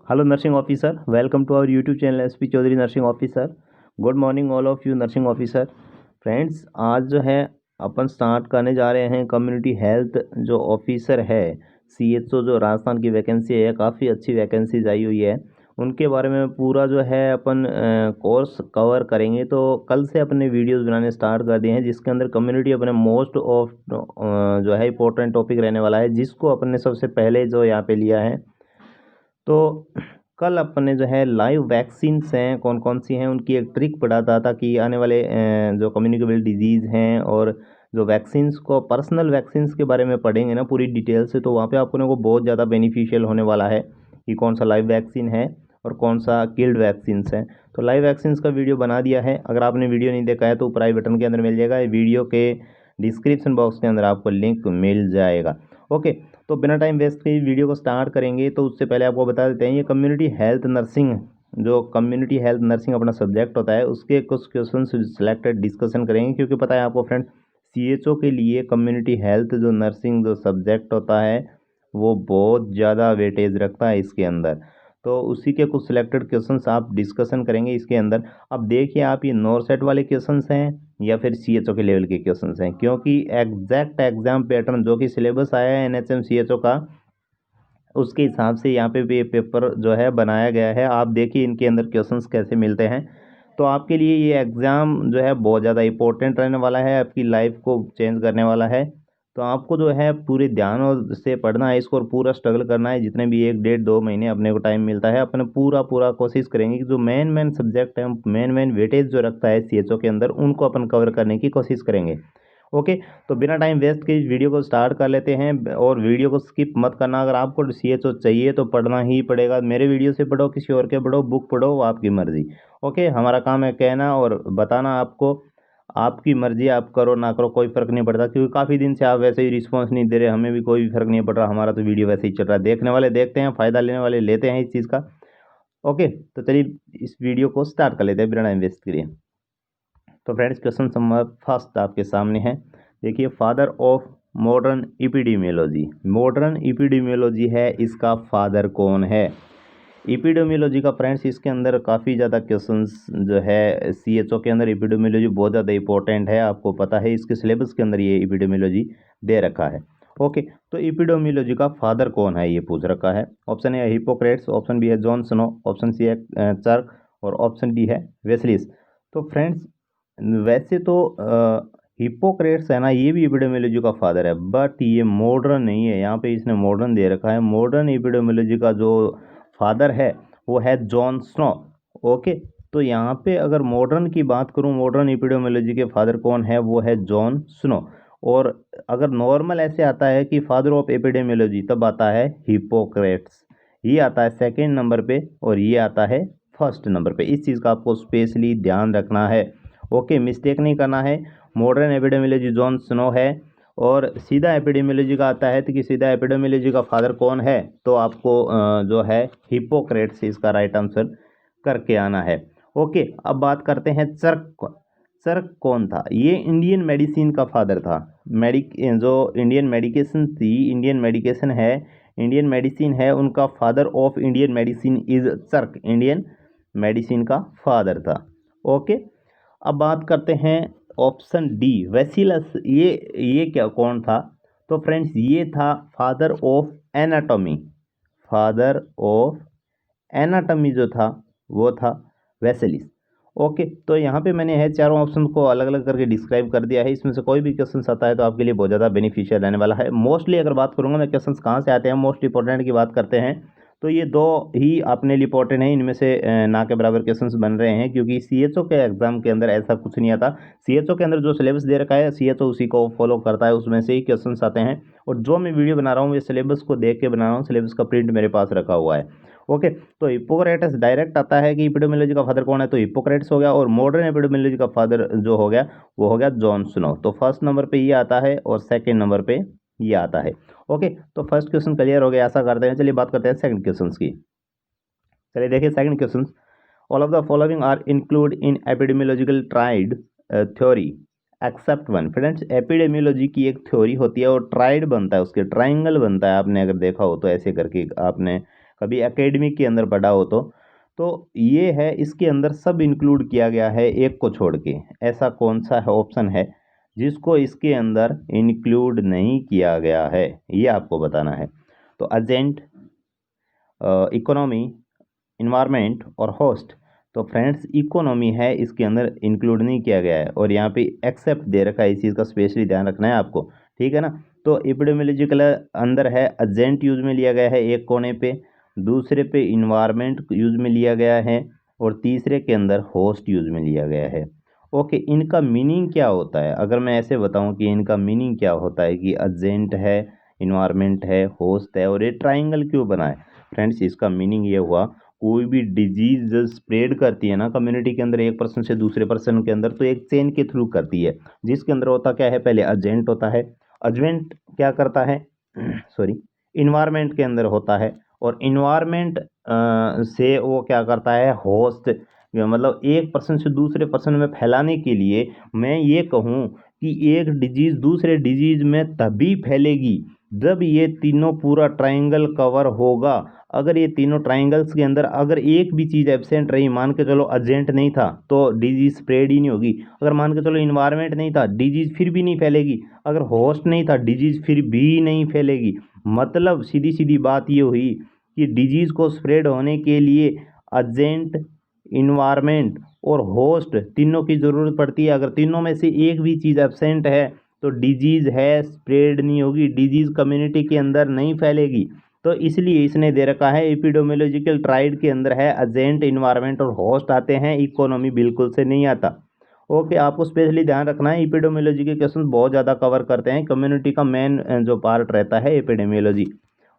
Hello nursing officer, welcome to our YouTube channel SP Chaudhary nursing officer. Good morning all of you nursing officer. Friends, आज जो है अपन start करने जा रहे हैं कम्युनिटी हेल्थ जो ऑफिसर है CHO, जो राजस्थान की वैकेंसी है, काफ़ी अच्छी वैकेंसीज आई हुई है। उनके बारे में पूरा जो है अपन कोर्स कवर करेंगे। तो कल से अपने वीडियोस बनाने स्टार्ट कर दिए हैं, जिसके अंदर कम्युनिटी अपने मोस्ट ऑफ जो है इंपॉर्टेंट टॉपिक रहने वाला है, जिसको अपन ने सबसे पहले जो यहाँ पे लिया है। तो कल अपन ने जो है लाइव वैक्सीन्स हैं कौन कौन सी हैं उनकी एक ट्रिक पढ़ा था, ताकि आने वाले जो कम्युनिकेबल डिजीज़ हैं और जो वैक्सीन्स को पर्सनल वैक्सीन्स के बारे में पढ़ेंगे ना पूरी डिटेल से, तो वहाँ पे आपको को बहुत ज़्यादा बेनिफिशियल होने वाला है कि कौन सा लाइव वैक्सीन है और कौन सा किल्ड वैक्सीन्स हैं। तो लाइव वैक्सीन्स का वीडियो बना दिया है। अगर आपने वीडियो नहीं देखा है तो ऊपर आई बटन के अंदर मिल जाएगा, वीडियो के डिस्क्रिप्शन बॉक्स के अंदर आपको लिंक मिल जाएगा। ओके, तो बिना टाइम वेस्ट के वीडियो को स्टार्ट करेंगे। तो उससे पहले आपको बता देते हैं, ये कम्युनिटी हेल्थ नर्सिंग, जो कम्युनिटी हेल्थ नर्सिंग अपना सब्जेक्ट होता है, उसके कुछ क्वेश्चन सिलेक्टेड डिस्कशन करेंगे। क्योंकि पता है आपको फ्रेंड, CHO के लिए कम्युनिटी हेल्थ जो नर्सिंग जो सब्जेक्ट होता है वो बहुत ज़्यादा वेटेज रखता है इसके अंदर। तो उसी के कुछ सिलेक्टेड क्वेश्चंस आप डिस्कशन करेंगे इसके अंदर। अब देखिए आप, ये नॉरसेट वाले क्वेश्चंस हैं या फिर CHO के लेवल के क्वेश्चंस हैं, क्योंकि एग्जैक्ट एग्जाम पैटर्न जो कि सिलेबस आया है NHM CHO का, उसके हिसाब से यहाँ पे भी पेपर जो है बनाया गया है। आप देखिए इनके अंदर क्वेश्चंस कैसे मिलते हैं। तो आपके लिए ये एग्ज़ाम जो है बहुत ज़्यादा इंपॉर्टेंट रहने वाला है, आपकी लाइफ को चेंज करने वाला है। तो आपको जो है पूरे ध्यान और से पढ़ना है इसको, और पूरा स्ट्रगल करना है। जितने भी 1 1.5 2 महीने अपने को टाइम मिलता है, अपने पूरा कोशिश करेंगे कि जो मेन सब्जेक्ट है, मेन वेटेज जो रखता है CHO के अंदर, उनको अपन कवर करने की कोशिश करेंगे। ओके, तो बिना टाइम वेस्ट के इस वीडियो को स्टार्ट कर लेते हैं। और वीडियो को स्किप मत करना। अगर आपको CHO चाहिए तो पढ़ना ही पड़ेगा। मेरे वीडियो से पढ़ो, किसी और के पढ़ो, बुक पढ़ो, वो आपकी मर्जी। ओके, हमारा काम है कहना और बताना आपको। आपकी मर्जी, आप करो ना करो कोई फ़र्क नहीं पड़ता, क्योंकि काफ़ी दिन से आप वैसे ही रिस्पॉन्स नहीं दे रहे, हमें भी कोई फ़र्क नहीं पड़ रहा। हमारा तो वीडियो वैसे ही चल रहा है, देखने वाले देखते हैं, फ़ायदा लेने वाले लेते हैं इस चीज़ का। ओके, तो चलिए इस वीडियो को स्टार्ट कर लेते हैं बिना टाइम वेस्ट के लिए। तो फ्रेंड्स, क्वेश्चन नंबर फर्स्ट आपके सामने है। देखिए, फादर ऑफ मॉडर्न इपिडेमियोलॉजी, मॉडर्न इपिडेमियोलॉजी है, इसका फादर कौन है? इपिडेमियोलॉजी का फ्रेंड्स, इसके अंदर काफ़ी ज़्यादा क्वेश्चंस जो है CHO के अंदर, इपिडेमियोलॉजी बहुत ज़्यादा इंपॉर्टेंट है। आपको पता है इसके सिलेबस के अंदर ये इपिडेमियोलॉजी दे रखा है। ओके, तो इपिडेमियोलॉजी का फादर कौन है ये पूछ रखा है। ऑप्शन ए है हिप्पोक्रेट्स, ऑप्शन बी है जॉन स्नो, ऑप्शन सी है चर्क, और ऑप्शन डी है वेस्लिस। तो फ्रेंड्स, वैसे तो हिप्पोक्रेट्स है ना, ये भी इपिडेमियोलॉजी का फादर है, बट ये मॉडर्न नहीं है। यहाँ पे इसने मॉडर्न दे रखा है। मॉडर्न इपिडेमियोलॉजी का जो फादर है वो है जॉन स्नो। ओके, तो यहाँ पे अगर मॉडर्न की बात करूँ, मॉडर्न इपिडेमियोलॉजी के फादर कौन है, वो है जॉन स्नो। और अगर नॉर्मल ऐसे आता है कि फादर ऑफ एपिडेमियोलॉजी, तब आता है हिप्पोक्रेट्स, ये आता है सेकेंड नंबर पे, और ये आता है फर्स्ट नंबर पे। इस चीज़ का आपको स्पेशली ध्यान रखना है। ओके, मिस्टेक नहीं करना है। मॉडर्न एपिडेमियोलॉजी जॉन स्नो है, और सीधा एपिडेमियोलॉजी का आता है तो कि सीधा एपिडेमियोलॉजी का फादर कौन है, तो आपको जो है हिप्पोक्रेट्स इसका राइट आंसर करके आना है। ओके, अब बात करते हैं चर्क। चर्क कौन था? ये इंडियन मेडिसिन का फादर था। जो इंडियन मेडिकेशन थी, इंडियन मेडिकेशन है, इंडियन मेडिसिन है, उनका father of Indian medicine is Charak, Indian medicine का फादर था। ओके, अब बात करते हैं ऑप्शन डी, वेसिलस। ये क्या कौन था? तो फ्रेंड्स, ये था father of anatomy. Father of anatomy जो था वो था वेसिलिस। ओके, तो यहाँ पे मैंने है चारों ऑप्शन को अलग अलग करके डिस्क्राइब कर दिया है। इसमें से कोई भी क्वेश्चन आता है तो आपके लिए बहुत ज़्यादा बेनिफिशियल रहने वाला है। मोस्टली अगर बात करूँगा मैं, क्वेश्चन कहाँ से आते हैं, मोस्ट इंपॉर्टेंट की बात करते हैं, तो ये दो ही अपने लिए इंपॉर्टेंट है। इनमें से ना के बराबर क्वेश्चंस बन रहे हैं, क्योंकि CHO के एग्जाम के अंदर ऐसा कुछ नहीं आता। CHO के अंदर जो सिलेबस दे रखा है, CHO उसी को फॉलो करता है, उसमें से ही क्वेश्चंस आते हैं। और जो मैं वीडियो बना रहा हूँ, ये सिलेबस को देख के बना रहा हूँ, सिलेबस का प्रिंट मेरे पास रखा हुआ है। ओके, तो हिप्पोक्रेट्स डायरेक्ट आता है कि एपिडेमियोलॉजी का फादर कौन है, तो हिप्पोक्रेट्स हो गया। और मॉडर्न एपिडेमियोलॉजी का फादर जो हो गया वो हो गया जॉन स्नो। तो फर्स्ट नंबर पे ये आता है और सेकंड नंबर पे ये आता है। ओके, तो फर्स्ट क्वेश्चन क्लियर हो गया, ऐसा करते हैं। चलिए बात करते हैं सेकंड क्वेश्चन की। चलिए देखिए second question. All of the following are include in epidemiological triad theory except one. Friends, epidemiology की एक थ्योरी होती है और ट्राइड बनता है, उसके ट्राइंगल बनता है। आपने अगर देखा हो तो ऐसे करके आपने कभी एकेडमिक के अंदर पढ़ा हो तो ये है, इसके अंदर सब इंक्लूड किया गया है एक को छोड़ के। ऐसा कौन सा है ऑप्शन है जिसको इसके अंदर इंक्लूड नहीं किया गया है, ये आपको बताना है। तो एजेंट, इकोनॉमी, इन्वायरमेंट और होस्ट। तो फ्रेंड्स इकोनॉमी है, इसके अंदर इंक्लूड नहीं किया गया है, और यहाँ पे एक्सेप्ट दे रखा है, इस चीज़ का स्पेशली ध्यान रखना है आपको, ठीक है ना। तो एपिडेमियोलॉजिकल अंदर है एजेंट यूज में लिया गया है एक कोने पे, दूसरे पे इन्वायरमेंट यूज में लिया गया है, और तीसरे के अंदर होस्ट यूज में लिया गया है। ओके, इनका मीनिंग क्या होता है, अगर मैं ऐसे बताऊं कि इनका मीनिंग क्या होता है कि एजेंट है, इन्वायरमेंट है, होस्ट है, और ये ट्राइंगल क्यों बना है। फ्रेंड्स इसका मीनिंग ये हुआ, कोई भी डिजीज स्प्रेड करती है ना कम्युनिटी के अंदर एक पर्सन से दूसरे पर्सन के अंदर, तो एक चेन के थ्रू करती है, जिसके अंदर होता क्या है, पहले एजेंट होता है, एजेंट क्या करता है सॉरी, इन्वायरमेंट के अंदर होता है, और इन्वायरमेंट से वो क्या करता है, होस्ट, मतलब एक पर्सन से दूसरे पर्सन में फैलाने के लिए मैं ये कहूँ कि एक डिजीज दूसरे डिजीज में तभी फैलेगी जब ये तीनों पूरा ट्राइंगल कवर होगा। अगर ये तीनों ट्राइंगल्स के अंदर अगर एक भी चीज़ एब्सेंट रही, मान के चलो एजेंट नहीं था तो डिजीज स्प्रेड ही नहीं होगी, अगर मान के चलो इन्वायरमेंट नहीं था डिजीज फिर भी नहीं फैलेगी, अगर होस्ट नहीं था डिजीज फिर भी नहीं फैलेगी। मतलब सीधी सीधी बात ये हुई कि डिजीज को स्प्रेड होने के लिए एजेंट, इन्वायरमेंट और होस्ट तीनों की ज़रूरत पड़ती है। अगर तीनों में से एक भी चीज़ एब्सेंट है तो डिजीज़ है स्प्रेड नहीं होगी, डिजीज़ कम्युनिटी के अंदर नहीं फैलेगी। तो इसलिए इसने दे रखा है एपिडेमियोलॉजिकल ट्राइड के अंदर है एजेंट, इन्वायरमेंट और होस्ट आते हैं, इकोनॉमी बिल्कुल से नहीं आता। ओके, आपको स्पेशली ध्यान रखना है, एपिडेमियोलॉजी के क्वेश्चन बहुत ज़्यादा कवर करते हैं, कम्युनिटी का मेन जो पार्ट रहता है एपिडेमियोलॉजी।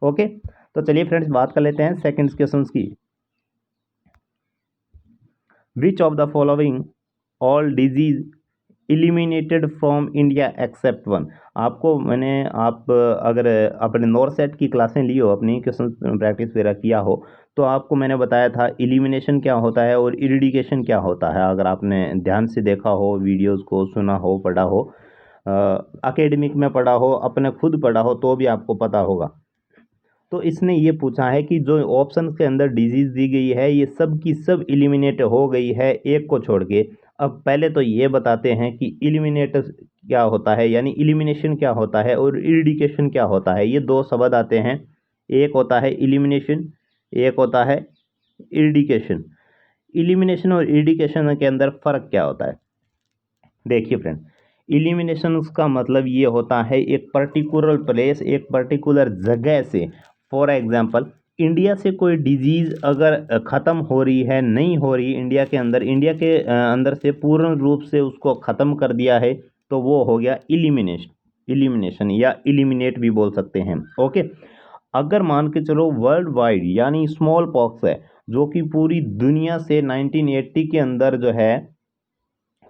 ओके, तो चलिए फ्रेंड्स बात कर लेते हैं सेकंड क्वेश्चन की। Which of the following all disease eliminated from India accept one. आपको मैंने, आप अगर अपने नॉर्थ सेट की क्लासें ली हो, अपनी क्वेश्चन प्रैक्टिस वगैरह किया हो, तो आपको मैंने बताया था इलिमिनेशन क्या होता है और इरिडिकेशन क्या होता है। अगर आपने ध्यान से देखा हो, वीडियोस को सुना हो, पढ़ा हो, एकेडमिक में पढ़ा हो, अपने खुद पढ़ा हो, तो भी आपको पता होगा। तो इसने ये पूछा है कि जो ऑप्शन के अंदर डिजीज दी गई है ये सब की सब इलिमिनेट हो गई है एक को छोड़ के। अब पहले तो ये बताते हैं कि इलिमिनेट क्या होता है, यानी इलिमिनेशन क्या होता है और इरिडिकेशन क्या होता है। ये दो शब्द आते हैं, एक होता है इलिमिनेशन, एक होता है इरिडिकेशन। इलिमिनेशन और इरिडिकेशन के अंदर फ़र्क क्या होता है, देखिए फ्रेंड। इलिमिनेशन का मतलब ये होता है एक पर्टिकुलर प्लेस, एक पर्टिकुलर जगह से, फॉर एग्जांपल इंडिया से कोई डिजीज़ अगर ख़त्म हो रही है, नहीं हो रही इंडिया के अंदर, इंडिया के अंदर से पूर्ण रूप से उसको ख़त्म कर दिया है, तो वो हो गया इलिमिनेशन या इलिमिनेट भी बोल सकते हैं। ओके, अगर मान के चलो वर्ल्ड वाइड यानी स्मॉल पॉक्स है, जो कि पूरी दुनिया से 1980 के अंदर जो है,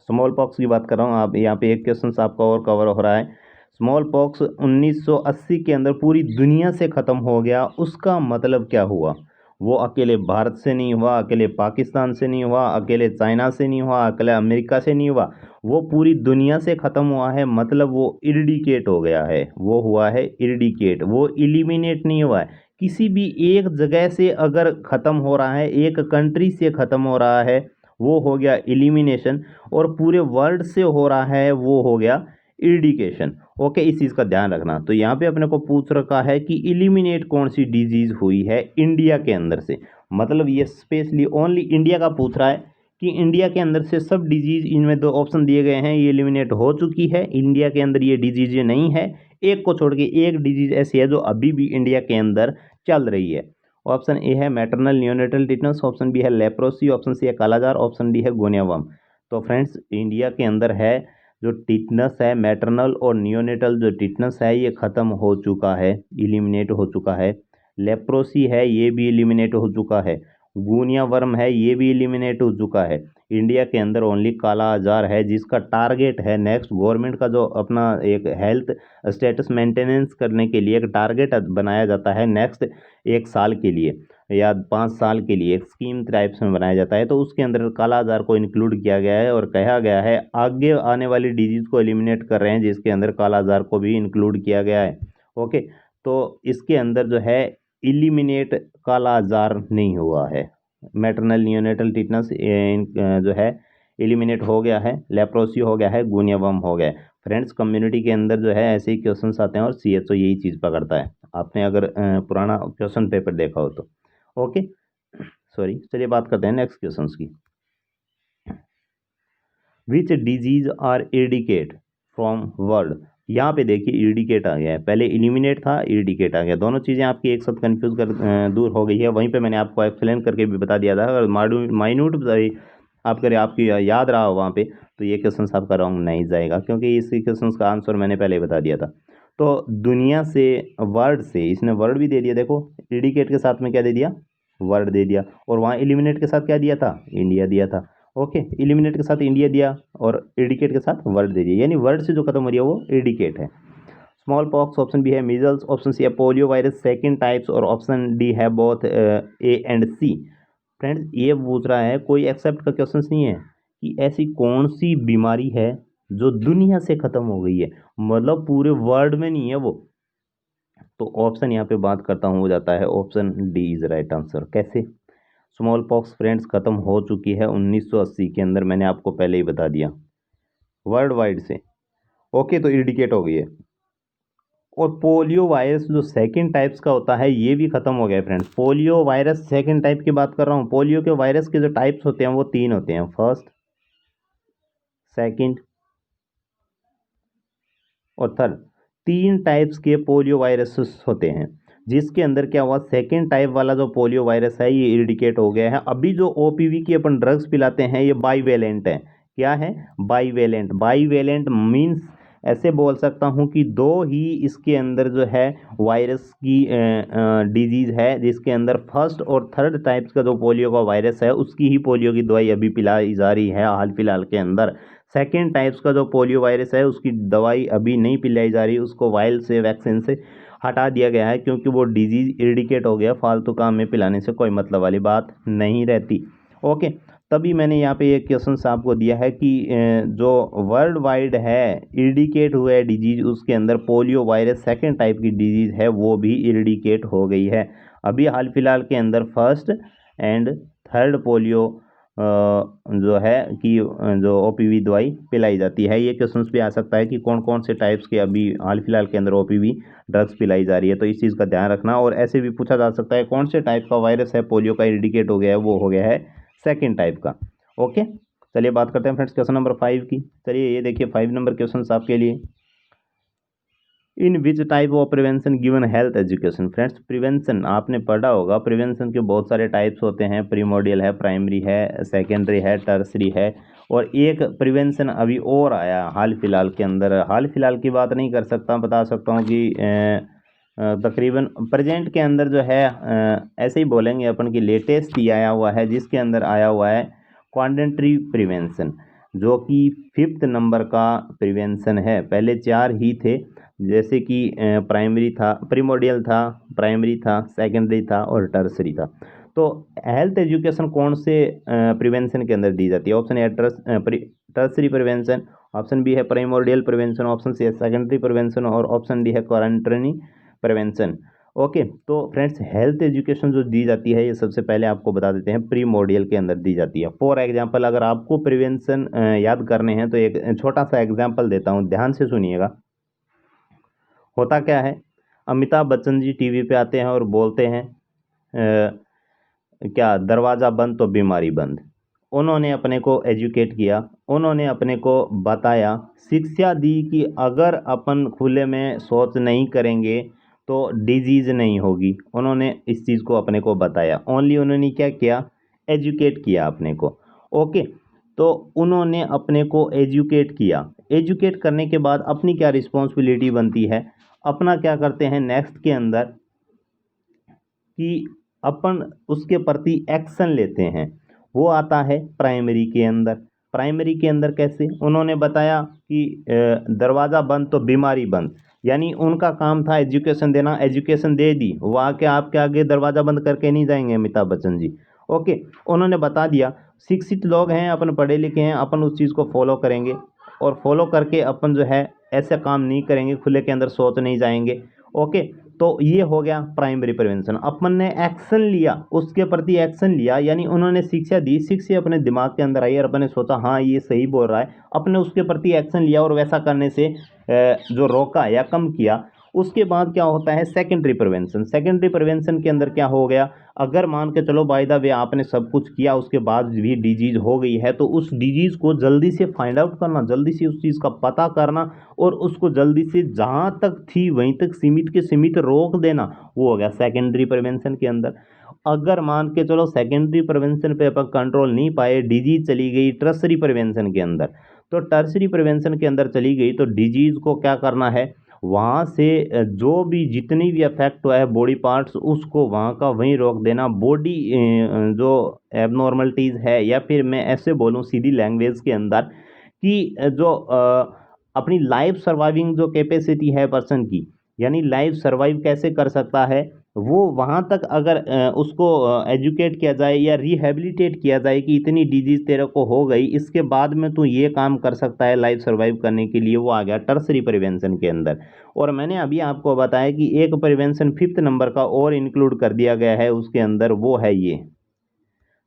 स्मॉल पॉक्स की बात कर रहा हूँ, आप यहाँ पे एक क्वेश्चन आपका और कवर हो रहा है। स्मॉल पॉक्स 1980 के अंदर पूरी दुनिया से ख़त्म हो गया, उसका मतलब क्या हुआ, वो अकेले भारत से नहीं हुआ, अकेले पाकिस्तान से नहीं हुआ, अकेले चाइना से नहीं हुआ, अकेले अमेरिका से नहीं हुआ, वो पूरी दुनिया से ख़त्म हुआ है। मतलब वो इरिडिकेट हो गया है, वो हुआ है इरिडिकेट, वो इलिमिनेट नहीं हुआ है। किसी भी एक जगह से अगर ख़त्म हो रहा है, एक कंट्री से ख़त्म हो रहा है, वो हो गया इलिमिनेशन, और पूरे वर्ल्ड से हो रहा है वो हो गया इरिडिकेशन। ओके, इस चीज़ का ध्यान रखना। तो यहाँ पे अपने को पूछ रखा है कि इलिमिनेट कौन सी डिजीज हुई है इंडिया के अंदर से, मतलब ये स्पेशली ओनली इंडिया का पूछ रहा है कि इंडिया के अंदर से सब डिजीज, इनमें दो ऑप्शन दिए गए हैं, ये एलिमिनेट हो चुकी है, इंडिया के अंदर ये डिजीज नहीं है, एक को छोड़ के एक डिजीज ऐसी है जो अभी भी इंडिया के अंदर चल रही है। ऑप्शन ए है maternal neonatal tetanus, option B है लेप्रोसी, ऑप्शन सी है कालाजार, ऑप्शन डी है गोनियावर्म। तो फ्रेंड्स इंडिया के अंदर है जो टिटनस है, मैटरनल और नियोनेटल जो टिटनस है ये ख़त्म हो चुका है, इलिमिनेट हो चुका है। लेप्रोसी है ये भी इलिमिनेट हो चुका है, गूनिया वर्म है ये भी इलिमिनेट हो चुका है। इंडिया के अंदर ओनली काला आजार है जिसका टारगेट है नेक्स्ट, गवर्नमेंट का जो अपना एक हेल्थ स्टेटस मेंटेनेंस करने के लिए एक टारगेट बनाया जाता है नेक्स्ट 1 साल के लिए या 5 साल के लिए, एक स्कीम टाइप्स में बनाया जाता है, तो उसके अंदर काला आजार को इंक्लूड किया गया है और कहा गया है आगे आने वाली डिजीज को एलिमिनेट कर रहे हैं जिसके अंदर काला आजार को भी इंक्लूड किया गया है। ओके, तो इसके अंदर जो है इलिमिनेट काला आजार नहीं हुआ है। मैटरनल नियोनेटल टिटनस जो है एलिमिनेट हो गया है, लेप्रोसी हो गया है, गुनिया वर्म हो गया है। फ्रेंड्स कम्युनिटी के अंदर जो है ऐसे ही क्वेश्चंस आते हैं और सीएचओ यही चीज़ पकड़ता है। आपने अगर पुराना क्वेश्चन पेपर देखा हो तो। ओके सॉरी, चलिए बात करते हैं नेक्स्ट क्वेश्चंस की। Which disease are eradicate from world. यहाँ पे देखिए इरिडिकेट आ गया है, पहले इलिमिनेट था, इरिडिकेट आ गया, दोनों चीज़ें आपकी एक साथ कंफ्यूज कर दूर हो गई है। वहीं पे मैंने आपको एक्सप्लेन करके भी बता दिया था, अगर माइन्यूट आपकी याद रहा हो वहाँ पे, तो ये क्वेश्चन आपका रॉन्ग नहीं जाएगा, क्योंकि इस क्वेश्चन का आंसर मैंने पहले ही बता दिया था। तो दुनिया से, वर्ड से, इसने वर्ड भी दे दिया, देखो इरिडिकेट के साथ में क्या दे दिया, वर्ड दे दिया, और वहाँ एलिमिनेट के साथ क्या दिया था, इंडिया दिया था। ओके, एलिमिनेट के साथ इंडिया दिया और इरिडिकेट के साथ वर्ड दे दिया, यानी वर्ड से जो खत्म हो रही है वो इरिडिकेट है। स्मॉल पॉक्स ऑप्शन बी है मीजल्स, ऑप्शन सी है पोलियो वायरस सेकंड टाइप्स, और ऑप्शन डी है both A and C. Friends ये पूछ रहा है, कोई एक्सेप्ट का क्वेश्चन नहीं है कि ऐसी कौन सी बीमारी है जो दुनिया से खत्म हो गई है, मतलब पूरे वर्ल्ड में नहीं है वो। तो ऑप्शन यहाँ पे बात करता हूँ, हो जाता है option D is right answer. कैसे? स्मॉल पॉक्स फ्रेंड्स खत्म हो चुकी है 1980 के अंदर, मैंने आपको पहले ही बता दिया, वर्ल्ड वाइड से। ओके, तो इरिडिकेट हो गई है। और पोलियो वायरस जो सेकंड टाइप्स का होता है ये भी खत्म हो गया है friends. Polio virus second type की बात कर रहा हूँ। पोलियो के वायरस के जो टाइप्स होते हैं वो 3 होते हैं, फर्स्ट, सेकंड और थर्ड। 3 टाइप्स के पोलियो वायरसेस होते हैं, जिसके अंदर क्या हुआ, सेकंड टाइप वाला जो पोलियो वायरस है ये इरिडिकेट हो गया है। अभी जो ओपीवी की अपन ड्रग्स पिलाते हैं ये बाईवेलेंट है। क्या है? बाईवेलेंट। बाईवेलेंट मीन्स ऐसे बोल सकता हूँ कि 2 ही इसके अंदर जो है वायरस की डिजीज़ है, जिसके अंदर फर्स्ट और थर्ड टाइप्स का जो पोलियो का वायरस है उसकी ही पोलियो की दवाई अभी पिलाई जा रही है हाल फिलहाल के अंदर। सेकेंड टाइप्स का जो पोलियो वायरस है उसकी दवाई अभी नहीं पिलाई जा रही, उसको वायल से, वैक्सीन से हटा दिया गया है, क्योंकि वो डिजीज इरिडिकेट हो गया, फालतू काम में पिलाने से कोई मतलब वाली बात नहीं रहती। ओके, तभी मैंने यहाँ पे एक क्वेश्चन आपको दिया है कि जो वर्ल्ड वाइड है इरिडिकेट हुआ है डिजीज, उसके अंदर पोलियो वायरस सेकेंड टाइप की डिजीज है वो भी इरिडिकेट हो गई है। अभी हाल फिलहाल के अंदर फर्स्ट एंड थर्ड पोलियो जो है कि जो ओपीवी दवाई पिलाई जाती है। ये क्वेश्चंस भी आ सकता है कि कौन कौन से टाइप्स के अभी हाल फिलहाल के अंदर ओपीवी ड्रग्स पिलाई जा रही है, तो इस चीज़ का ध्यान रखना। और ऐसे भी पूछा जा सकता है कौन से टाइप का वायरस है पोलियो का इरिडिकेट हो गया है, वो हो गया है सेकेंड टाइप का। ओके, चलिए बात करते हैं फ्रेंड्स क्वेश्चन नंबर 5 की। चलिए ये देखिए 5 नंबर क्वेश्चन आपके लिए। In which type of prevention given health education. Friends prevention आपने पढ़ा होगा, प्रिवेंशन के बहुत सारे टाइप्स होते हैं, प्रीमोडियल है, प्राइमरी है, सेकेंडरी है, टर्सरी है, और एक प्रिवेंशन अभी और आया हाल फिलहाल के अंदर। हाल फिलहाल की बात नहीं कर सकता, बता सकता हूँ कि तकरीबन प्रेजेंट के अंदर जो है ऐसे ही बोलेंगे अपन की लेटेस्ट ही आया हुआ है, जिसके अंदर आया हुआ है क्वाड्रेंटरी प्रिवेंशन, जो कि 5th नंबर का प्रिवेंशन है। पहले 4 ही थे, जैसे कि प्राइमरी था, प्रीमोडियल था, प्राइमरी था, सेकेंडरी था और टर्सरी था। तो हेल्थ एजुकेशन कौन से प्रिवेंशन के अंदर दी जाती है? Option A tertiary prevention, option B है प्राइमोडियल प्रिवेंशन, ऑप्शन सी है सेकेंडरी प्रिवेंशन, और ऑप्शन डी है क्वारंटाइन प्रिवेंशन। ओके, तो फ्रेंड्स हेल्थ एजुकेशन जो दी जाती है ये सबसे पहले आपको बता देते हैं प्रीमोडियल के अंदर दी जाती है। फॉर एग्जांपल अगर आपको प्रिवेंशन याद करने हैं तो एक छोटा सा एग्जांपल देता हूँ, ध्यान से सुनिएगा। होता क्या है, अमिताभ बच्चन जी टीवी पे आते हैं और बोलते हैं क्या, दरवाज़ा बंद तो बीमारी बंद। उन्होंने अपने को एजुकेट किया, उन्होंने अपने को बताया, शिक्षा दी कि अगर अपन खुले में शौच नहीं करेंगे तो डिजीज़ नहीं होगी। उन्होंने इस चीज़ को अपने को बताया, ओनली उन्होंने क्या किया, एजुकेट किया अपने को। ओके, तो उन्होंने अपने को एजुकेट किया, एजुकेट करने के बाद अपनी क्या रिस्पॉन्सिबिलिटी बनती है, अपना क्या करते हैं नेक्स्ट के अंदर कि अपन उसके प्रति एक्शन लेते हैं। वो आता है प्राइमरी के अंदर। प्राइमरी के अंदर कैसे, उन्होंने बताया कि दरवाज़ा बंद तो बीमारी बंद, यानी उनका काम था एजुकेशन देना, एजुकेशन दे दी, वो आके आपके आगे दरवाज़ा बंद करके नहीं जाएंगे अमिताभ बच्चन जी। ओके, उन्होंने बता दिया शिक्षित लोग हैं, अपन पढ़े लिखे हैं, अपन उस चीज़ को फॉलो करेंगे, और फॉलो करके अपन जो है ऐसे काम नहीं करेंगे, खुले के अंदर सोच नहीं जाएंगे। ओके, तो ये हो गया प्राइमरी प्रिवेंशन। अपन ने एक्शन लिया, उसके प्रति एक्शन लिया, यानी उन्होंने शिक्षा दी, शिक्षा अपने दिमाग के अंदर आई और अपन ने सोचा हाँ ये सही बोल रहा है, अपने उसके प्रति एक्शन लिया और वैसा करने से जो रोका या कम किया। उसके बाद क्या होता है सेकेंडरी प्रिवेंशन। सेकेंडरी प्रिवेंशन के अंदर क्या हो गया, अगर मान के चलो बाय द वे आपने सब कुछ किया उसके बाद भी डिजीज हो गई है, तो उस डिजीज को जल्दी से फाइंड आउट करना, जल्दी से उस चीज़ का पता करना और उसको जल्दी से जहाँ तक थी वहीं तक सीमित के सीमित रोक देना, वो हो गया सेकेंडरी प्रिवेंशन के अंदर। अगर मान के चलो सेकेंडरी प्रिवेंशन पे अपन कंट्रोल नहीं पाए, डिजीज चली गई टर्सरी प्रिवेंशन के अंदर, तो टर्सरी प्रिवेंशन के अंदर चली गई तो डिजीज को क्या करना है, वहाँ से जो भी जितनी भी अफेक्ट हुआ है बॉडी पार्ट्स, उसको वहाँ का वहीं रोक देना। बॉडी जो एबनॉर्मलिटीज़ है, या फिर मैं ऐसे बोलूँ सीधी लैंग्वेज के अंदर कि जो अपनी लाइफ सर्वाइविंग जो कैपेसिटी है पर्सन की, यानी लाइफ सर्वाइव कैसे कर सकता है, वो वहाँ तक अगर उसको एजुकेट किया जाए या रिहेबिलिटेट किया जाए कि इतनी डिजीज तेरे को हो गई, इसके बाद में तू ये काम कर सकता है लाइफ सर्वाइव करने के लिए, वो आ गया टर्सरी प्रिवेंशन के अंदर। और मैंने अभी आपको बताया कि एक प्रिवेंशन 5th नंबर का और इंक्लूड कर दिया गया है उसके अंदर, वो है ये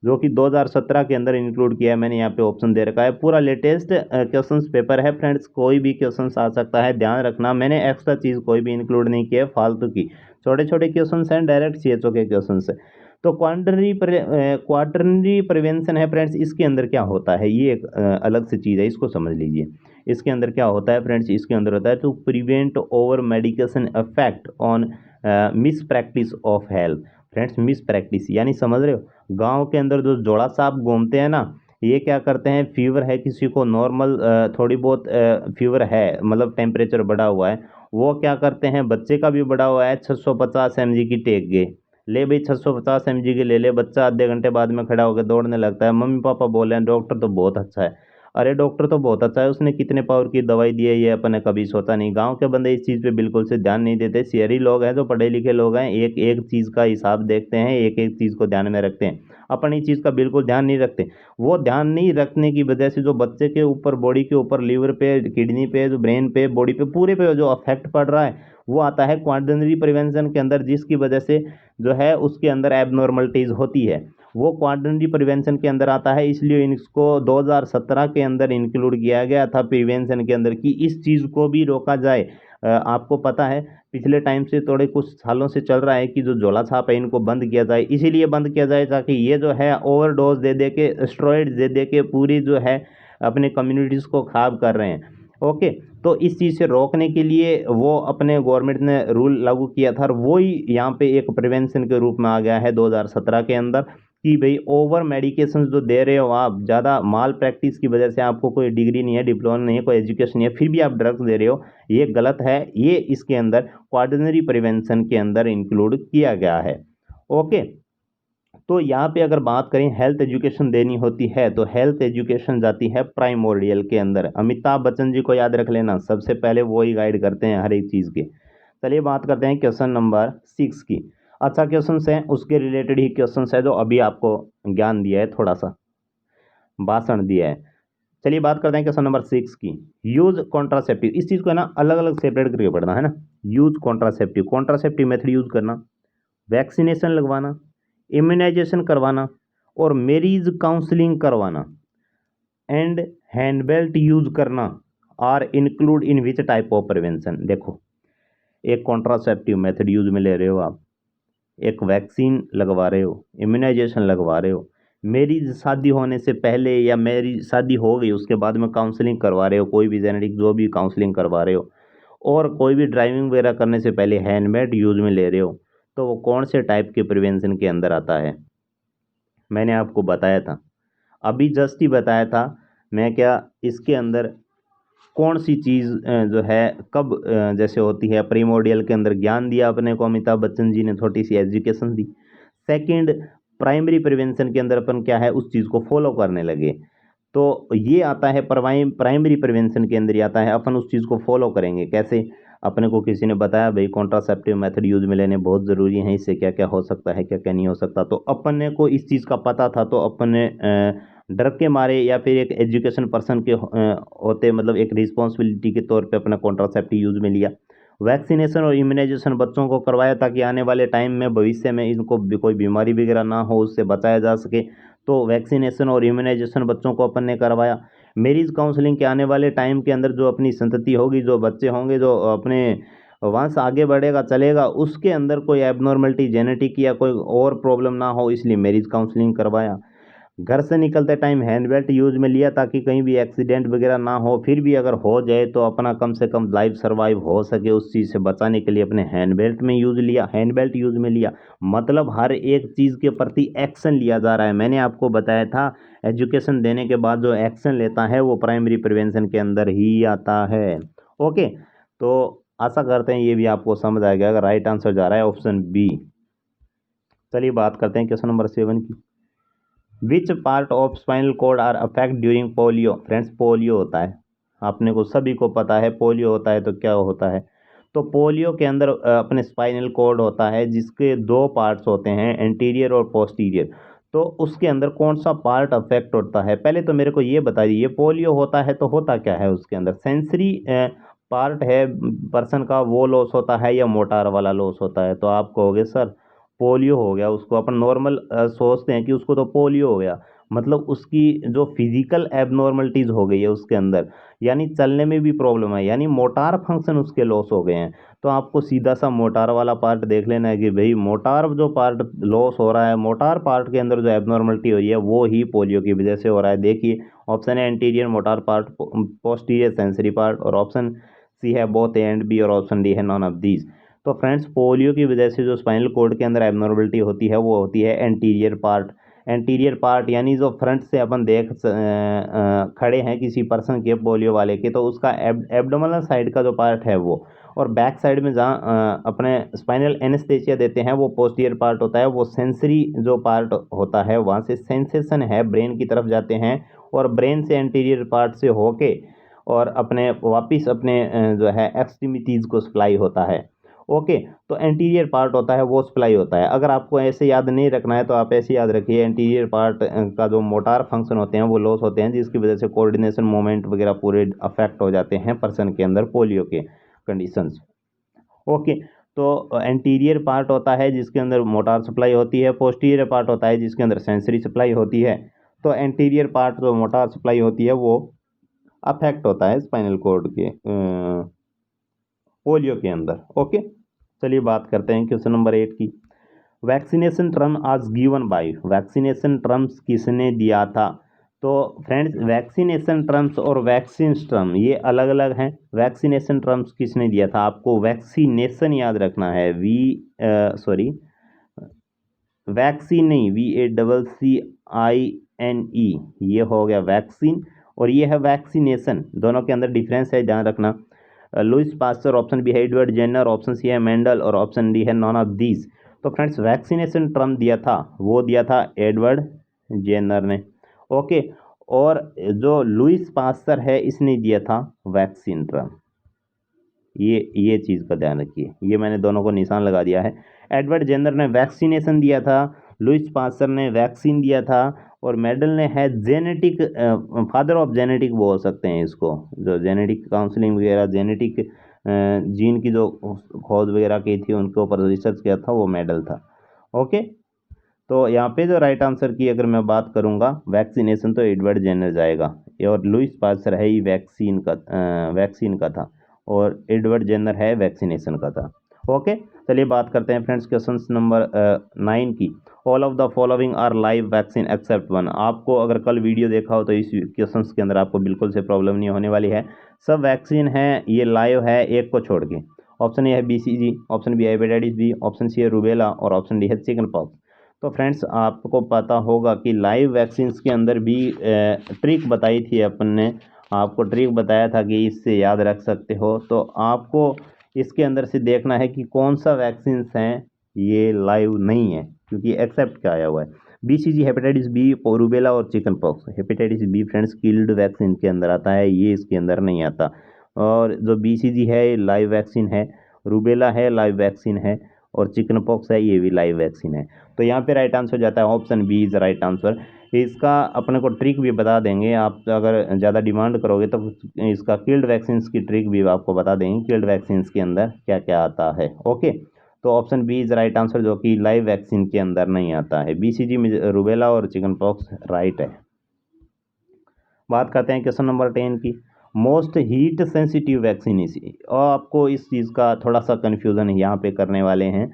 जो कि 2017 के अंदर इंक्लूड किया है। मैंने यहाँ पे ऑप्शन दे रखा है, पूरा लेटेस्ट क्वेश्चंस पेपर है फ्रेंड्स, कोई भी क्वेश्चंस आ सकता है, ध्यान रखना। मैंने एक्स्ट्रा चीज़ कोई भी इंक्लूड नहीं किया है फालतू की, छोटे छोटे क्वेश्चंस हैं, डायरेक्ट सीएचओ के क्वेश्चंस है। तो क्वार्टरली प्रिवेंशन है फ्रेंड्स, इसके अंदर क्या होता है, ये एक अलग से चीज़ है, इसको समझ लीजिए। इसके अंदर क्या होता है फ्रेंड्स, इसके अंदर होता है to prevent over medication effect on miss practice of health. Friends miss practice यानी समझ रहे हो, गांव के अंदर जो जोड़ा साहब घूमते हैं ना, ये क्या करते हैं, फीवर है किसी को नॉर्मल थोड़ी बहुत फीवर है, मतलब टेम्परेचर बढ़ा हुआ है, वो क्या करते हैं, बच्चे का भी बढ़ा हुआ है, 650 mg की टेक गए, ले भाई 650 mg की ले ले, बच्चा आधे घंटे बाद में खड़ा होकर दौड़ने लगता है, मम्मी पापा बोल रहे हैं डॉक्टर तो बहुत अच्छा है, अरे डॉक्टर तो बहुत अच्छा है, उसने कितने पावर की दवाई दी है ये अपन ने कभी सोचा नहीं। गांव के बंदे इस चीज़ पे बिल्कुल से ध्यान नहीं देते, शहरी लोग हैं जो पढ़े लिखे लोग हैं, एक एक चीज़ का हिसाब देखते हैं, एक एक चीज़ को ध्यान में रखते हैं, अपन इस चीज़ का बिल्कुल ध्यान नहीं रखते। वो ध्यान नहीं रखने की वजह से जो बच्चे के ऊपर, बॉडी के ऊपर, लीवर पे, किडनी पे, जो ब्रेन पे, बॉडी पे, पूरे पे जो अफेक्ट पड़ रहा है, वो आता है क्वार्टरली प्रिवेंशन के अंदर, जिसकी वजह से जो है उसके अंदर एबनॉर्मलिटीज़ होती है, वो क्वार्टरली प्रिवेंशन के अंदर आता है। इसलिए इसको 2017 के अंदर इंक्लूड किया गया था प्रिवेंशन के अंदर, कि इस चीज़ को भी रोका जाए। आपको पता है पिछले टाइम से, थोड़े कुछ सालों से चल रहा है कि जो झोला छाप है इनको बंद किया जाए, इसीलिए बंद किया जाए ताकि ये जो है ओवरडोज दे दे के, स्टेरॉइड दे दे के पूरी जो है अपने कम्युनिटीज़ को ख़राब कर रहे हैं। ओके, तो इस चीज़ से रोकने के लिए वो अपने गवर्नमेंट ने रूल लागू किया था, और वही यहाँ पे एक प्रिवेंशन के रूप में आ गया है 2017 के अंदर, कि भाई ओवर मेडिकेशन जो दे रहे हो आप, ज़्यादा माल प्रैक्टिस की वजह से, आपको कोई डिग्री नहीं है, डिप्लोमा नहीं है, कोई एजुकेशन नहीं है, फिर भी आप ड्रग्स दे रहे हो, ये गलत है। ये इसके अंदर क्वार्टरली प्रिवेंशन के अंदर इंक्लूड किया गया है। ओके, तो यहाँ पे अगर बात करें हेल्थ एजुकेशन देनी होती है, तो हेल्थ एजुकेशन जाती है प्राइमोर्डियल के अंदर। अमिताभ बच्चन जी को याद रख लेना, सबसे पहले वो ही गाइड करते हैं हर एक चीज़ के। चलिए बात करते हैं क्वेश्चन नंबर 6 की। अच्छा क्वेश्चन है, उसके रिलेटेड ही क्वेश्चन है जो अभी आपको ज्ञान दिया है, थोड़ा सा भाषण दिया है। चलिए बात करते हैं क्वेश्चन नंबर 6 की। यूज कॉन्ट्रासेप्टिव, इस चीज़ को है ना अलग अलग सेपरेट करके पढ़ना है ना। Use contraceptive, contraceptive method use करना, वैक्सीनेशन लगवाना, इम्यूनाइजेशन करवाना, और मैरिज काउंसलिंग करवाना, एंड हैंड बेल्ट यूज करना are include in which type of prevention. देखो, एक कॉन्ट्रासेप्टिव मेथड यूज में ले रहे हो आप, एक वैक्सीन लगवा रहे हो, इम्यूनाइजेशन लगवा रहे हो, मेरी शादी होने से पहले या मेरी शादी हो गई उसके बाद में काउंसलिंग करवा रहे हो, कोई भी जेनेटिक जो भी काउंसलिंग करवा रहे हो, और कोई भी ड्राइविंग वगैरह करने से पहले हैंडमेड यूज में ले रहे हो, तो वो कौन से टाइप के प्रिवेंशन के अंदर आता है। मैंने आपको बताया था, अभी जस्ट ही बताया था मैं, क्या इसके अंदर कौन सी चीज़ जो है कब जैसे होती है। प्रीमोडियल के अंदर ज्ञान दिया अपने को अमिताभ बच्चन जी ने, छोटी सी एजुकेशन दी। सेकंड, प्राइमरी प्रिवेंशन के अंदर अपन क्या है उस चीज़ को फॉलो करने लगे, तो ये आता है प्राइमरी प्रिवेंशन के अंदर ही आता है। अपन उस चीज़ को फॉलो करेंगे कैसे, अपने को किसी ने बताया भाई कॉन्ट्रासेप्टिव मेथड यूज में लेने बहुत ज़रूरी है, इससे क्या क्या हो सकता है, क्या क्या नहीं हो सकता, तो अपन को इस चीज़ का पता था, तो अपन ने डर के मारे या फिर एक एजुकेशन पर्सन के होते, मतलब एक रिस्पॉन्सिबिलिटी के तौर पे अपना कॉन्ट्रासेप्टिव यूज में लिया। वैक्सीनेशन और इम्यूनाइजेशन बच्चों को करवाया ताकि आने वाले टाइम में भविष्य में इनको कोई बीमारी वगैरह ना हो, उससे बचाया जा सके। तो वैक्सीनेशन और इम्यूनाइजेशन बच्चों को अपन ने करवाया। मैरिज काउंसलिंग के आने वाले टाइम के अंदर जो अपनी संतति होगी, जो बच्चे होंगे, जो अपने वंश आगे बढ़ेगा चलेगा, उसके अंदर कोई एबनॉर्मलिटी जेनेटिक या कोई और प्रॉब्लम ना हो, इसलिए मैरिज काउंसलिंग करवाया। घर से निकलते टाइम हैंड बेल्ट यूज में लिया ताकि कहीं भी एक्सीडेंट वगैरह ना हो, फिर भी अगर हो जाए तो अपना कम से कम लाइफ सर्वाइव हो सके, उस चीज़ से बचाने के लिए अपने हैंड बेल्ट में यूज लिया, हैंड बेल्ट यूज में लिया। मतलब हर एक चीज़ के प्रति एक्शन लिया जा रहा है। मैंने आपको बताया था एजुकेशन देने के बाद जो एक्शन लेता है वो प्राइमरी प्रिवेंशन के अंदर ही आता है। ओके, तो आशा करते हैं ये भी आपको समझ आ गया। अगर राइट आंसर जा रहा है ऑप्शन बी। चलिए बात करते हैं क्वेश्चन नंबर 7 की। Which part of spinal cord are affect during polio. Friends, polio होता है, आपने को सभी को पता है पोलियो होता है तो क्या होता है। तो पोलियो के अंदर अपने स्पाइनल कॉर्ड होता है जिसके दो पार्ट्स होते हैं, एंटीरियर और पोस्टीरियर। तो उसके अंदर कौन सा पार्ट अफेक्ट होता है, पहले तो मेरे को ये बताइए। पोलियो होता है तो होता क्या है उसके अंदर? सेंसरी पार्ट है पर्सन का, वो लॉस होता है या मोटार वाला लॉस होता है? तो आप कहोगे सर पोलियो हो गया, उसको अपन नॉर्मल सोचते हैं कि उसको तो पोलियो हो गया, मतलब उसकी जो फिजिकल एबनॉर्मलिटीज़ हो गई है उसके अंदर, यानी चलने में भी प्रॉब्लम है, यानी मोटार फंक्शन उसके लॉस हो गए हैं। तो आपको सीधा सा मोटार वाला पार्ट देख लेना है कि भाई मोटार जो पार्ट लॉस हो रहा है, मोटार पार्ट के अंदर जो एबनॉर्मलिटी हो रही है वो ही पोलियो की वजह से हो रहा है। देखिए ऑप्शन है anterior motor part, posterior sensory part, और ऑप्शन सी है बोथ ए एंड बी, और ऑप्शन डी है नॉन ऑफ दीज। तो फ्रेंड्स, पोलियो की वजह से जो स्पाइनल कॉर्ड के अंदर एबनॉर्मलिटी होती है वो होती है एंटीरियर पार्ट। एंटीरियर पार्ट यानी जो फ्रंट से अपन खड़े हैं किसी पर्सन के, पोलियो वाले के, तो उसका एब्डोमिनल साइड का जो पार्ट है वो, और बैक साइड में जहाँ अपने स्पाइनल एनेस्थेसिया देते हैं वो पोस्टीरियर पार्ट होता है। वो सेंसरी जो पार्ट होता है, वहाँ से सेंसेशन है ब्रेन की तरफ जाते हैं, और ब्रेन से एंटीरियर पार्ट से होके और अपने वापिस अपने जो है एक्सट्रीमिटीज़ को सप्लाई होता है। ओके, तो एंटीरियर पार्ट होता है वो सप्लाई होता है। अगर आपको ऐसे याद नहीं रखना है तो आप ऐसे याद रखिए, एंटीरियर पार्ट का जो मोटार फंक्शन होते हैं वो लॉस होते हैं, जिसकी वजह से कोऑर्डिनेशन मूवमेंट वगैरह पूरे अफेक्ट हो जाते हैं पर्सन के अंदर पोलियो के कंडीशंस। ओके, तो एंटीरियर पार्ट होता है जिसके अंदर मोटार सप्लाई होती है, पोस्टीरियर पार्ट होता है जिसके अंदर सेंसरी सप्लाई होती है। तो एंटीरियर पार्ट जो मोटार सप्लाई होती है वो अफेक्ट होता है स्पाइनल कॉर्ड के पोलियो के अंदर। ओके, चलिए बात करते हैं क्वेश्चन नंबर 8 की। वैक्सीनेशन टर्म आज गिवन बाय। वैक्सीनेशन टर्म्स किसने दिया था? तो फ्रेंड्स, वैक्सीनेशन टर्म्स और वैक्सीन टर्म ये अलग अलग हैं। वैक्सीनेशन टर्म्स किसने दिया था? आपको वैक्सीनेशन याद रखना है, वैक्सीन नहीं, VACCINE, ये हो गया वैक्सीन, और ये है वैक्सीनेशन। दोनों के अंदर डिफरेंस है, ध्यान रखना। लुइस पास्चर, ऑप्शन बी है एडवर्ड जेनर, ऑप्शन सी है मेंडल, और ऑप्शन डी है नॉन ऑफ दीज। तो फ्रेंड्स, वैक्सीनेशन टर्म दिया था वो दिया था एडवर्ड जेनर ने। ओके, और जो लुइस पास्चर है इसने दिया था वैक्सीन टर्म। ये चीज़ का ध्यान रखिए, ये मैंने दोनों को निशान लगा दिया है। एडवर्ड जेनर ने वैक्सीनेशन दिया था, लुइस पास्चर ने वैक्सीन दिया था, और मेडल ने है जेनेटिक, फादर ऑफ जेनेटिक बोल सकते हैं इसको, जो जेनेटिक काउंसलिंग वगैरह, जेनेटिक जीन की जो खोज वगैरह की थी उनके ऊपर रिसर्च किया था, वो मेडल था। ओके, तो यहाँ पे जो राइट आंसर की अगर मैं बात करूँगा वैक्सीनेशन, तो एडवर्ड जेनर जाएगा, और लुइस पास्चर है ही वैक्सीन का था, और एडवर्ड जेनर है वैक्सीनेशन का था। ओके, चलिए बात करते हैं फ्रेंड्स क्वेश्चन नंबर 9 की। All of the following are live vaccine except one. आपको अगर कल वीडियो देखा हो तो इस क्वेश्चन के अंदर आपको बिल्कुल से प्रॉब्लम नहीं होने वाली है। सब वैक्सीन है ये लाइव है, एक को छोड़ के। ऑप्शन ए है BCG, ऑप्शन बी है हेपेटाइटिस बी, ऑप्शन सी है रूबेला, और ऑप्शन डी है चिकन पॉक्स। तो फ्रेंड्स, आपको पता होगा कि लाइव वैक्सीन्स के अंदर भी ट्रिक बताई थी अपन ने, आपको ट्रिक बताया था कि इससे याद रख सकते हो। तो आपको इसके अंदर से देखना है कि कौन सा वैक्सीन्स हैं ये लाइव नहीं है, क्योंकि एक्सेप्ट क्या आया हुआ है। BCG, हेपेटाइटिस बी, रूबेला और chicken pox. Hepatitis be friends killed vaccine के अंदर आता है, ये इसके अंदर नहीं आता। और जो BCG है लाइव वैक्सीन है, रूबेला है लाइव वैक्सीन है, और चिकन पॉक्स है ये भी लाइव वैक्सीन है। तो यहाँ पे राइट आंसर जाता है option B is right answer. इसका अपने को ट्रिक भी बता देंगे, आप अगर ज़्यादा डिमांड करोगे तो इसका किल्ड वैक्सीन की ट्रिक भी आपको बता देंगे, किल्ड वैक्सीन के अंदर क्या क्या आता है। ओके, तो option B is right answer, जो कि लाइव वैक्सीन के अंदर नहीं आता है। BCG रूबेला और चिकन पॉक्स राइट है। बात करते हैं क्वेश्चन नंबर 10 की। मोस्ट हीट सेंसिटिव वैक्सीन इसी, और आपको इस चीज़ का थोड़ा सा कन्फ्यूज़न यहाँ पे करने वाले हैं।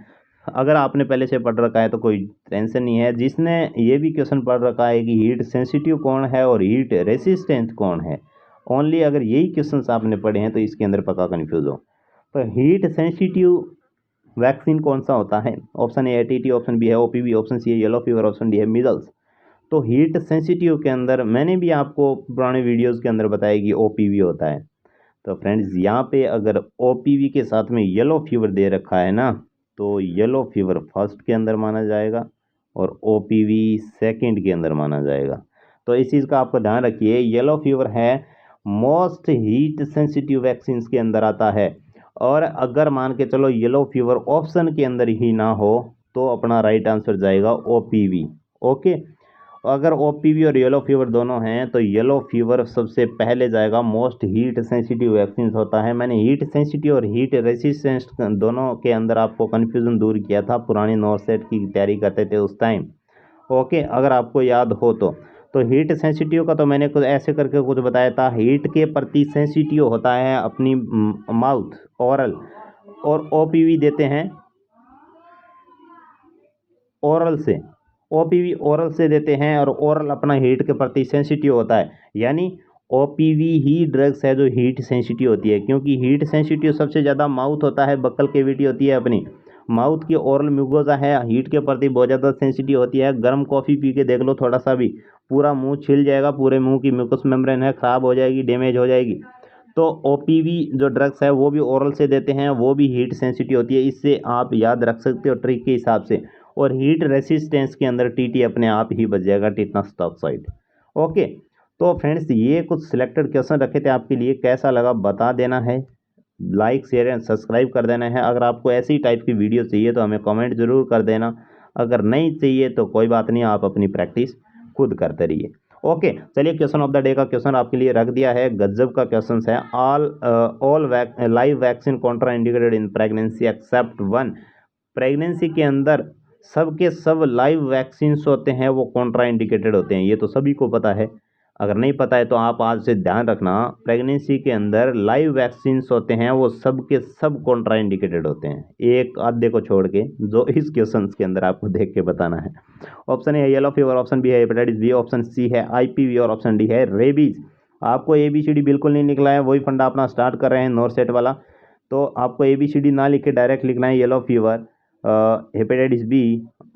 अगर आपने पहले से पढ़ रखा है तो कोई टेंशन नहीं है। जिसने ये भी क्वेश्चन पढ़ रखा है कि हीट सेंसिटिव कौन है और हीट रेसिस्टेंट कौन है, ओनली अगर यही क्वेश्चन आपने पढ़े हैं तो इसके अंदर पक्का कन्फ्यूज हो। तो हीट सेंसिटिव वैक्सीन कौन सा होता है? Option A ATT, option B है OPV, ऑप्शन सी है येलो फीवर, ऑप्शन डी है मीजल्स। तो हीट सेंसिटिव के अंदर मैंने भी आपको पुराने वीडियोस के अंदर बताया कि OPV होता है। तो फ्रेंड्स यहाँ पे अगर OPV के साथ में येलो फीवर दे रखा है ना, तो येलो फीवर फर्स्ट के अंदर माना जाएगा और OPV सेकंड के अंदर माना जाएगा। तो इस चीज़ का आपको ध्यान रखिए, येलो फीवर है मोस्ट हीट सेंसिटिव वैक्सीन के अंदर आता है। और अगर मान के चलो येलो फीवर ऑप्शन के अंदर ही ना हो तो अपना राइट आंसर जाएगा OPV। ओके, अगर OPV और येलो फीवर दोनों हैं तो येलो फीवर सबसे पहले जाएगा, मोस्ट हीट सेंसिटिव वैक्सीन होता है। मैंने हीट सेंसिटिव और हीट रेसिस्टेंस दोनों के अंदर आपको कन्फ्यूज़न दूर किया था, पुरानी नॉर्थ सेट की तैयारी करते थे उस टाइम। ओके, अगर आपको याद हो तो हीट सेंसिटिव का तो मैंने कुछ ऐसे करके कुछ बताया था, हीट के प्रति सेंसिटिव होता है अपनी माउथ ओरल, और OPV देते हैं ओरल से, OPV ओरल से देते हैं, और ओरल अपना हीट के प्रति सेंसिटिव होता है। यानी OPV ही ड्रग्स है जो हीट सेंसिटिव होती है, क्योंकि हीट सेंसिटिव सबसे ज़्यादा माउथ होता है, बक्कल कैविटी होती है अपनी माउथ की, ओरल म्यूकोसा है हीट के प्रति बहुत ज़्यादा सेंसिटिव होती है। गर्म कॉफ़ी पी के देख लो थोड़ा सा भी, पूरा मुंह छिल जाएगा, पूरे मुंह की म्यूकस मेम्ब्रेन है ख़राब हो जाएगी, डैमेज हो जाएगी। तो OPV जो ड्रग्स है वो भी ओरल से देते हैं, वो भी हीट सेंसिटिव होती है, इससे आप याद रख सकते हो ट्रिक के हिसाब से। और हीट रेसिस्टेंस के अंदर TT अपने आप ही बच जाएगा, टिटनस टॉक्साइड। ओके, तो फ्रेंड्स ये कुछ सिलेक्टेड क्वेश्चन रखे थे आपके लिए, कैसा लगा बता देना है, लाइक शेयर एंड सब्सक्राइब कर देना है। अगर आपको ऐसी टाइप की वीडियो चाहिए तो हमें कमेंट जरूर कर देना, अगर नहीं चाहिए तो कोई बात नहीं, आप अपनी प्रैक्टिस खुद करते रहिए। ओके, चलिए क्वेश्चन ऑफ द डे का क्वेश्चन आपके लिए रख दिया है, गजब का क्वेश्चन है। All live vaccine Contra indicated in pregnancy except one. Pregnancy के अंदर सबके सब लाइव वैक्सीन होते हैं वो कॉन्ट्रा इंडिकेटेड होते हैं, ये तो सभी को पता है। अगर नहीं पता है तो आप आज से ध्यान रखना, प्रेगनेंसी के अंदर लाइव वैक्सीन होते हैं वो सब के सब कॉन्ट्रा इंडिकेटेड होते हैं, एक आधे को छोड़ के, जो इस क्वेश्चन के अंदर आपको देख के बताना है। ऑप्शन ए है येलो फीवर, ऑप्शन बी है हेपेटाइटिस बी, ऑप्शन सी है IPV और ऑप्शन डी है रेबीज। आपको ABCD बिल्कुल नहीं निकला है, वही फंडा अपना स्टार्ट कर रहे हैं नॉर्थ सेट वाला। तो आपको ABCD ना लिख के डायरेक्ट लिखना है yellow fever, hepatitis B,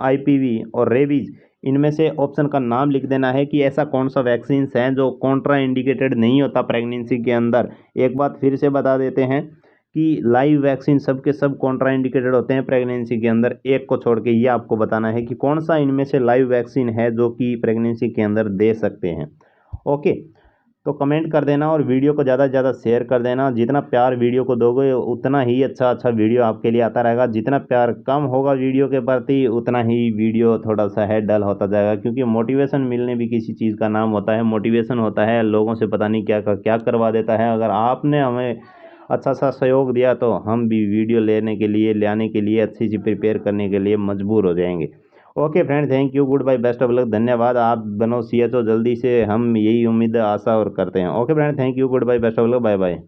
IPV और रेबीज। इनमें से ऑप्शन का नाम लिख देना है कि ऐसा कौन सा वैक्सीन है जो कॉन्ट्रा इंडिकेटेड नहीं होता प्रेगनेंसी के अंदर। एक बात फिर से बता देते हैं कि लाइव वैक्सीन सब के सब कॉन्ट्रा इंडिकेटेड होते हैं प्रेगनेंसी के अंदर, एक को छोड़ के। ये आपको बताना है कि कौन सा इनमें से लाइव वैक्सीन है जो कि प्रेगनेंसी के अंदर दे सकते हैं। ओके, तो कमेंट कर देना और वीडियो को ज़्यादा से ज़्यादा शेयर कर देना। जितना प्यार वीडियो को दोगे उतना ही अच्छा अच्छा वीडियो आपके लिए आता रहेगा। जितना प्यार कम होगा वीडियो के प्रति उतना ही वीडियो थोड़ा सा है डल होता जाएगा, क्योंकि मोटिवेशन मिलने भी किसी चीज़ का नाम होता है। मोटिवेशन होता है लोगों से पता नहीं क्या क्या करवा देता है। अगर आपने हमें अच्छा सा सहयोग दिया तो हम भी वीडियो लेने के लिए, लाने के लिए, अच्छी सी प्रिपेयर करने के लिए मजबूर हो जाएंगे। Okay friend, thank you, good bye, best of luck, धन्यवाद। आप बनो CHO जल्दी से, हम यही उम्मीद आशा और करते हैं। Okay friend, thank you, good bye, best of luck, bye bye.